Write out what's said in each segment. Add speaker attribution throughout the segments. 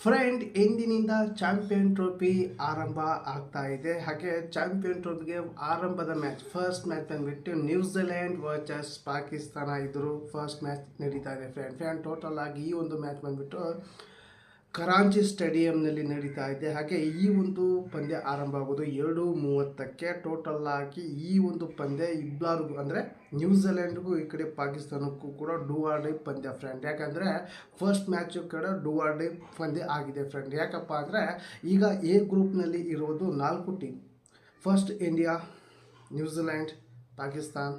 Speaker 1: Friend ಇಂದಿನಿಂದ champion trophy ಆರಂಭ ಆಗ್ತಾ ಇದೆ. ಹಾಗೆ ಚಾಂಪಿಯನ್ ಟ್ರೋಫಿಗೆ ಆರಂಭದ ಮ್ಯಾಚ್ ಫಸ್ಟ್ ಮ್ಯಾಚ್ ಬಂದ್ಬಿಟ್ಟು ನ್ಯೂಜಿಲೆಂಡ್ ವರ್ಸಸ್ ಪಾಕಿಸ್ತಾನ ಇದ್ರು ಫಸ್ಟ್ ಮ್ಯಾಚ್ ನಡೀತಾ ಇದೆ. ಫ್ರೆಂಡ್ ಟೋಟಲ್ ಆಗಿ ಈ ಒಂದು ಮ್ಯಾಚ್ ಬಂದ್ಬಿಟ್ಟು ಕರಾಂಚಿ ಸ್ಟೇಡಿಯಂನಲ್ಲಿ ನಡೀತಾ ಇದೆ. ಹಾಗೆ ಈ ಒಂದು ಪಂದ್ಯ ಆರಂಭ ಆಗೋದು 2:30ಕ್ಕೆ. ಟೋಟಲ್ ಆಗಿ ಈ ಒಂದು ಪಂದ್ಯ ಇಬ್ಬರಿಗೂ ಅಂದರೆ ನ್ಯೂಜಿಲೆಂಡ್ಗೂ ಈ ಕಡೆ ಪಾಕಿಸ್ತಾನಕ್ಕೂ ಕೂಡ ಡೂ ಆರ್ ಡೈ ಪಂದ್ಯ ಫ್ರೆಂಡ್. ಯಾಕಂದರೆ ಫಸ್ಟ್ ಮ್ಯಾಚು ಕಡೆ ಡೂ ಆರ್ ಡೈ ಪಂದ್ಯ ಆಗಿದೆ ಫ್ರೆಂಡ್. ಯಾಕಪ್ಪ ಅಂದರೆ ಈಗ ಎ ಗ್ರೂಪ್ನಲ್ಲಿ ಇರೋದು 4 team. First India, New Zealand, Pakistan,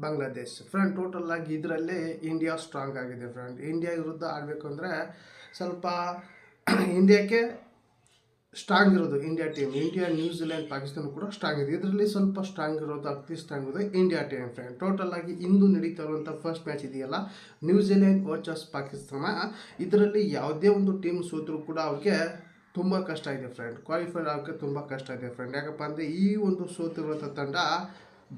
Speaker 1: Bangladesh. Friend total ಆಗಿ ಇದರಲ್ಲಿ ಇಂಡಿಯಾ ಸ್ಟ್ರಾಂಗ್ ಆಗಿದೆ ಫ್ರೆಂಡ್. ಇಂಡಿಯಾ ವಿರುದ್ಧ ಆಡಬೇಕು ಅಂದರೆ ಸ್ವಲ್ಪ ಇಂಡಿಯಾಕ್ಕೆ ಸ್ಟ್ರಾಂಗ್ ಇರೋದು India team. India, New Zealand, Pakistan ಕೂಡ ಸ್ಟ್ರಾಂಗ್ ಇದೆ. ಇದರಲ್ಲಿ ಸ್ವಲ್ಪ ಸ್ಟ್ರಾಂಗ್ ಇರೋದು, ಅತಿ ಸ್ಟ್ರಾಂಗ್ ಇರೋದು ಇಂಡಿಯಾ ಟೀಮ್ ಫ್ರೆಂಡ್. ಟೋಟಲ್ ಆಗಿ ಇಂದು ನಡೀತಾ ಇರುವಂಥ ಫಸ್ಟ್ ಮ್ಯಾಚ್ ಇದೆಯಲ್ಲ, ನ್ಯೂಜಿಲೆಂಡ್ ವರ್ಸಸ್ ಪಾಕಿಸ್ತಾನ. ಇದರಲ್ಲಿ ಯಾವುದೇ ಒಂದು ಟೀಮ್ ಸೋತರೂ ಕೂಡ ಅವ್ರಿಗೆ ತುಂಬ ಕಷ್ಟ ಇದೆ ಫ್ರೆಂಡ್. ಕ್ವಾಲಿಫೈ ಆಗೋಕ್ಕೆ ತುಂಬ ಕಷ್ಟ ಇದೆ ಫ್ರೆಂಡ್. ಯಾಕಪ್ಪ ಅಂದರೆ ಈ ಒಂದು ಸೋತಿರುವಂಥ ತಂಡ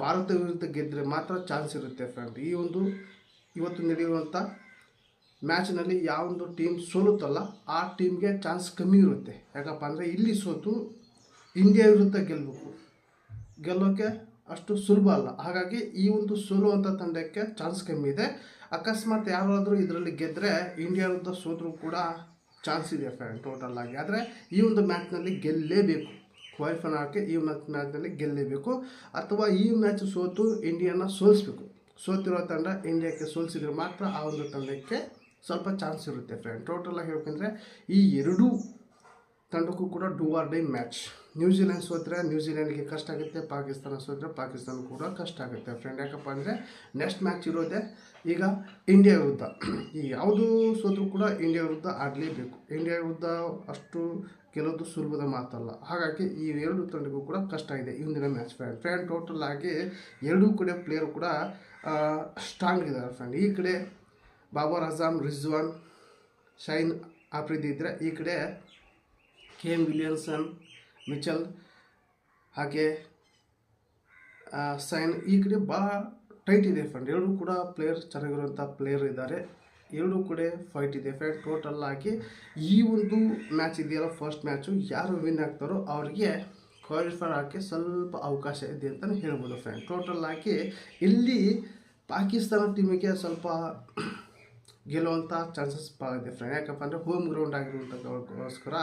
Speaker 1: ಭಾರತ ವಿರುದ್ಧ ಗೆದ್ದರೆ ಮಾತ್ರ ಚಾನ್ಸ್ ಇರುತ್ತೆ ಫ್ರೆಂಡ್. ಈ ಒಂದು ಇವತ್ತು ನಡೆಯುವಂಥ ಮ್ಯಾಚ್ನಲ್ಲಿ ಯಾವೊಂದು ಟೀಮ್ ಸೋಲುತ್ತಲ್ಲ ಆ ಟೀಮ್ಗೆ ಚಾನ್ಸ್ ಕಮ್ಮಿ ಇರುತ್ತೆ. ಯಾಕಪ್ಪ ಅಂದರೆ ಇಲ್ಲಿ ಸೋತು ಇಂಡಿಯಾ ವಿರುದ್ಧ ಗೆಲ್ಲೋಕ್ಕೆ ಅಷ್ಟು ಸುಲಭ ಅಲ್ಲ. ಹಾಗಾಗಿ ಈ ಒಂದು ಸೋಲುವಂಥ ತಂಡಕ್ಕೆ ಚಾನ್ಸ್ ಕಮ್ಮಿ ಇದೆ. ಅಕಸ್ಮಾತ್ ಯಾರಾದರೂ ಇದರಲ್ಲಿ ಗೆದ್ದರೆ ಇಂಡಿಯಾ ವಿರುದ್ಧ ಸೋತರೂ ಕೂಡ ಚಾನ್ಸ್ ಇದೆ ಫ್ರೆಂಡ್ ಟೋಟಲ್ ಆಗಿ. ಆದರೆ ಈ ಒಂದು ಮ್ಯಾಚ್ನಲ್ಲಿ ಗೆಲ್ಲೇಬೇಕು. ಕ್ವಾಲಿಫೈ ಆಗೋಕ್ಕೆ ಈ ಮ್ಯಾಚ್ನಲ್ಲಿ ಗೆಲ್ಲೇಬೇಕು, ಅಥವಾ ಈ ಮ್ಯಾಚ್ ಸೋತು ಇಂಡಿಯಾನ ಸೋಲಿಸ್ಬೇಕು. ಸೋತಿರೋ ತಂಡ ಇಂಡಿಯಾಕ್ಕೆ ಸೋಲಿಸಿದ್ರೆ ಮಾತ್ರ ಆ ಒಂದು ತಂಡಕ್ಕೆ ಸ್ವಲ್ಪ ಚಾನ್ಸ್ ಇರುತ್ತೆ ಫ್ರೆಂಡ್. ಟೋಟಲ್ ಆಗಿ ಹೇಳ್ಬೇಕಂದ್ರೆ ಈ ಎರಡೂ ತಂಡಕ್ಕೂ ಕೂಡ do or die match. New Zealand ಸೋತ್ರೆ ನ್ಯೂಜಿಲೆಂಡ್ಗೆ ಕಷ್ಟ ಆಗುತ್ತೆ, ಪಾಕಿಸ್ತಾನ ಸೋತ್ರೆ ಪಾಕಿಸ್ತಾನ ಕೂಡ ಕಷ್ಟ ಆಗುತ್ತೆ ಫ್ರೆಂಡ್. ಯಾಕಪ್ಪ ಅಂದರೆ ನೆಕ್ಸ್ಟ್ ಮ್ಯಾಚ್ ಇರೋದೇ ಈಗ ಇಂಡಿಯಾ ವಿರುದ್ಧ. ಈ ಯಾವುದು ಸೋತ್ರೂ ಕೂಡ ಇಂಡಿಯಾ ವಿರುದ್ಧ ಆಡಲೇಬೇಕು. ಇಂಡಿಯಾ ವಿರುದ್ಧ ಅಷ್ಟು ಗೆಲ್ಲೋದು ಸುಲಭದ ಮಾತಲ್ಲ. ಹಾಗಾಗಿ ಈ ಎರಡು ತಂಡಕ್ಕೂ ಕೂಡ ಕಷ್ಟ ಇದೆ ಇಂದಿನ ಮ್ಯಾಚ್ ಫ್ರೆಂಡ್. ಟೋಟಲ್ ಆಗಿ ಎರಡೂ ಕಡೆ ಪ್ಲೇಯರ್ ಕೂಡ ಸ್ಟ್ರಾಂಗ್ ಇದ್ದಾರೆ ಫ್ರೆಂಡ್. ಈ ಕಡೆ ಬಾಬರ್ ಅಜಮ್, ರಿಜ್ವಾನ್, ಶೈನ್ ಆಫ್ರಿದಿ ಇದ್ದರೆ ಈ ಕಡೆ ಕೇನ್ ವಿಲಿಯಮ್ಸನ್, ಮಿಚಲ್ ಹಾಗೆ ಸೈನ್ ಈ ಕಡೆ ಭಾಳ ಟೈಟ್ ಇದೆ ಫ್ರೆಂಡ್. ಎರಡೂ ಕೂಡ ಪ್ಲೇಯರ್ ಚೆನ್ನಾಗಿರುವಂಥ ಪ್ಲೇಯರ್ ಇದ್ದಾರೆ. ಎರಡೂ ಕಡೆ ಫೈಟ್ ಇದೆ ಫ್ರೆಂಡ್. ಟೋಟಲ್ ಆಗಿ ಈ ಒಂದು ಮ್ಯಾಚ್ ಇದೆಯಲ್ಲ ಫಸ್ಟ್ ಮ್ಯಾಚು, ಯಾರು ವಿನ್ ಆಗ್ತಾರೋ ಅವ್ರಿಗೆ ಕ್ವಾಲಿಫೈ ಆಗೋಕ್ಕೆ ಸ್ವಲ್ಪ ಅವಕಾಶ ಇದೆ ಅಂತಲೇ ಹೇಳ್ಬೋದು ಫ್ರೆಂಡ್. ಟೋಟಲ್ ಆಗಿ ಇಲ್ಲಿ ಪಾಕಿಸ್ತಾನ ಟೀಮಿಗೆ ಸ್ವಲ್ಪ ಗೆಲ್ಲುವಂಥ ಚಾನ್ಸಸ್ ಭಾಳ ಇದೆ ಫ್ರೆಂಡ್. ಯಾಕಪ್ಪ ಅಂದರೆ ಹೋಮ್ ಗ್ರೌಂಡ್ ಆಗಿರುವಂಥಕ್ಕೋಸ್ಕರ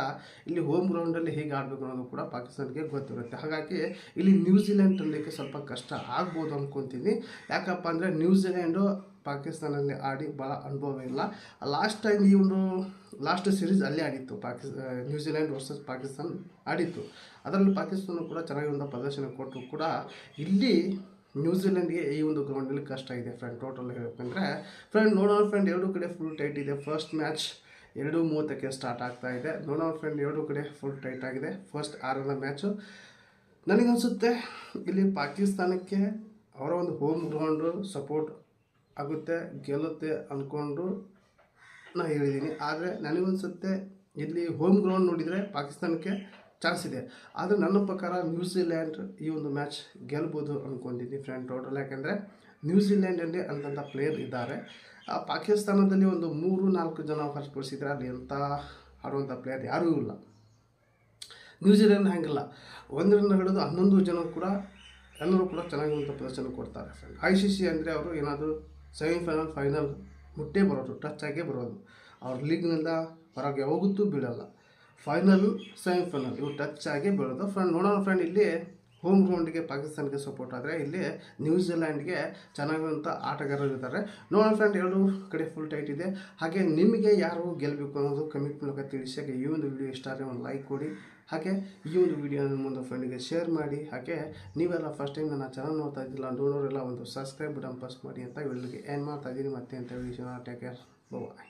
Speaker 1: ಇಲ್ಲಿ ಹೋಮ್ ಗ್ರೌಂಡಲ್ಲಿ ಹೇಗೆ ಆಡಬೇಕು ಅನ್ನೋದು ಕೂಡ ಪಾಕಿಸ್ತಾನಕ್ಕೆ ಗೊತ್ತಿರುತ್ತೆ. ಹಾಗಾಗಿ ಇಲ್ಲಿ ನ್ಯೂಜಿಲೆಂಡ್ ತಂಡಕ್ಕೆ ಸ್ವಲ್ಪ ಕಷ್ಟ ಆಗ್ಬೋದು ಅಂದ್ಕೊತೀನಿ. ಯಾಕಪ್ಪ ಅಂದರೆ ನ್ಯೂಜಿಲೆಂಡು ಪಾಕಿಸ್ತಾನಲ್ಲಿ ಆಡಿ ಭಾಳ ಅನುಭವ ಇಲ್ಲ. ಲಾಸ್ಟ್ ಟೈಮ್ ಈ ಒಂದು ಲಾಸ್ಟ್ ಸೀರೀಸ್ ಅಲ್ಲೇ ಆಡಿತ್ತು. ನ್ಯೂಜಿಲೆಂಡ್ ವರ್ಸಸ್ ಪಾಕಿಸ್ತಾನ ಆಡಿತ್ತು. ಅದರಲ್ಲಿ ಪಾಕಿಸ್ತಾನ ಕೂಡ ಚೆನ್ನಾಗಿ ಒಂದು ಪ್ರದರ್ಶನ ಕೊಟ್ಟರು ಕೂಡ ಇಲ್ಲಿ ನ್ಯೂಜಿಲೆಂಡ್ಗೆ ಈ ಒಂದು ಗ್ರೌಂಡಲ್ಲಿ ಕಷ್ಟ ಇದೆ ಫ್ರೆಂಡ್. ಟೋಟಲ್ ಹೇಳಬೇಕಂದ್ರೆ ಫ್ರೆಂಡ್ ನೋಡೋಣ ಫ್ರೆಂಡ್, ಎರಡೂ ಕಡೆ ಫುಲ್ ಟೈಟ್ ಇದೆ. ಫಸ್ಟ್ ಮ್ಯಾಚ್ 2:30ಕ್ಕೆ ಸ್ಟಾರ್ಟ್ ಆಗ್ತಾ ಇದೆ. ನೋಡೋಣ ಫ್ರೆಂಡ್, ಎರಡೂ ಕಡೆ ಫುಲ್ ಟೈಟ್ ಆಗಿದೆ. ಫಸ್ಟ್ ಆರಂಭ ಮ್ಯಾಚು ನನಗನ್ಸುತ್ತೆ ಇಲ್ಲಿ ಪಾಕಿಸ್ತಾನಕ್ಕೆ ಅವರ ಒಂದು ಹೋಮ್ ಗ್ರೌಂಡು ಸಪೋರ್ಟ್ ಆಗುತ್ತೆ, ಗೆಲ್ಲುತ್ತೆ ಅಂದ್ಕೊಂಡು ನಾನು ಹೇಳಿದ್ದೀನಿ. ಆದರೆ ನನಗನ್ಸುತ್ತೆ ಇಲ್ಲಿ ಹೋಮ್ ಗ್ರೌಂಡ್ ನೋಡಿದರೆ ಪಾಕಿಸ್ತಾನಕ್ಕೆ ಚಾನ್ಸ್ ಇದೆ. ಆದರೆ ನನ್ನ ಪ್ರಕಾರ ನ್ಯೂಜಿಲೆಂಡ್ ಈ ಒಂದು ಮ್ಯಾಚ್ ಗೆಲ್ಬೋದು ಅಂದ್ಕೊಂಡಿದ್ದೀನಿ ಫ್ರೆಂಡ್ ಟೋಟಲ್. ಯಾಕೆಂದರೆ ನ್ಯೂಜಿಲೆಂಡಲ್ಲಿ ಅಂತಂಥ ಪ್ಲೇಯರ್ ಇದ್ದಾರೆ. ಪಾಕಿಸ್ತಾನದಲ್ಲಿ ಒಂದು 3-4 ಜನ ಹೊರತುಪಡಿಸಿದರೆ ಅಲ್ಲಿ ಅಂತ ಆಡುವಂಥ ಪ್ಲೇಯರ್ ಯಾರೂ ಇಲ್ಲ. ನ್ಯೂಜಿಲೆಂಡ್ ಹಾಗಿಲ್ಲ, 1ರಿಂದ ಹಿಡಿದು 11 ಜನ ಕೂಡ ಎಲ್ಲರೂ ಕೂಡ ಚೆನ್ನಾಗಿರುವಂಥ ಪ್ರದರ್ಶನ ಕೊಡ್ತಾರೆ ಫ್ರೆಂಡ್. ICC ಅಂದರೆ ಅವರು ಏನಾದರೂ ಸೆಮಿಫೈನಲ್, ಫೈನಲ್ ಮುಟ್ಟೇ ಬರೋದು, ಟಚ್ ಆಗೇ ಬರೋದು. ಅವ್ರ ಲೀಗ್ನಿಂದ ಹೊರಗೆ ಹೋಗುತ್ತೂ ಬಿಡಲ್ಲ. ಫೈನಲ್, ಸೆಮಿಫೈನಲ್ ಇವು ಟಚ್ ಆಗಿ ಬೀಳೋದು ಫ್ರೆಂಡ್. ನೋಡೋಣ ಫ್ರೆಂಡ್, ಇಲ್ಲಿ ಹೋಮ್ ಗ್ರೌಂಡಿಗೆ ಪಾಕಿಸ್ತಾನಕ್ಕೆ ಸಪೋರ್ಟ್ ಆದರೆ ಇಲ್ಲಿ ನ್ಯೂಜಿಲೆಂಡ್ಗೆ ಚೆನ್ನಾಗಿರುವಂಥ ಆಟಗಾರರು ಇದ್ದಾರೆ. ನೋಡೋಣ ಫ್ರೆಂಡ್, ಎರಡೂ ಕಡೆ ಫುಲ್ ಟೈಟ್ ಇದೆ. ಹಾಗೆ ನಿಮಗೆ ಯಾರು ಗೆಲ್ಲಬೇಕು ಅನ್ನೋದು ಕಮೆಂಟ್ ಮೂಲಕ ತಿಳಿಸಿ. ಹಾಗೆ ಈ ಒಂದು ವಿಡಿಯೋ ಇಷ್ಟ ಆದರೆ ಒಂದು ಲೈಕ್ ಕೊಡಿ. ಹಾಗೆ ಈ ಒಂದು ವಿಡಿಯೋ ಮುಂದೆ ಫ್ರೆಂಡಿಗೆ ಶೇರ್ ಮಾಡಿ. ಹಾಗೆ ನೀವೆಲ್ಲ ಫಸ್ಟ್ ಟೈಮ್ ನನ್ನ ಚಾನಲ್ ನೋಡ್ತಾ ಇದ್ದಿಲ್ಲ ನೋಡೋರೆಲ್ಲ ಒಂದು ಸಬ್ಸ್ಕ್ರೈಬ್ ಬಟನ್ ಪ್ರೆಸ್ ಮಾಡಿ ಅಂತ ವಿಡಿಯೋಗೆ ಏನು ಮಾಡ್ತಾ ಇದ್ದೀನಿ ಮತ್ತೆ ಅಂತ ವಿಡಿಯೋ ಟೇಕ್ ಕೇರ್, ಬಾಯ್.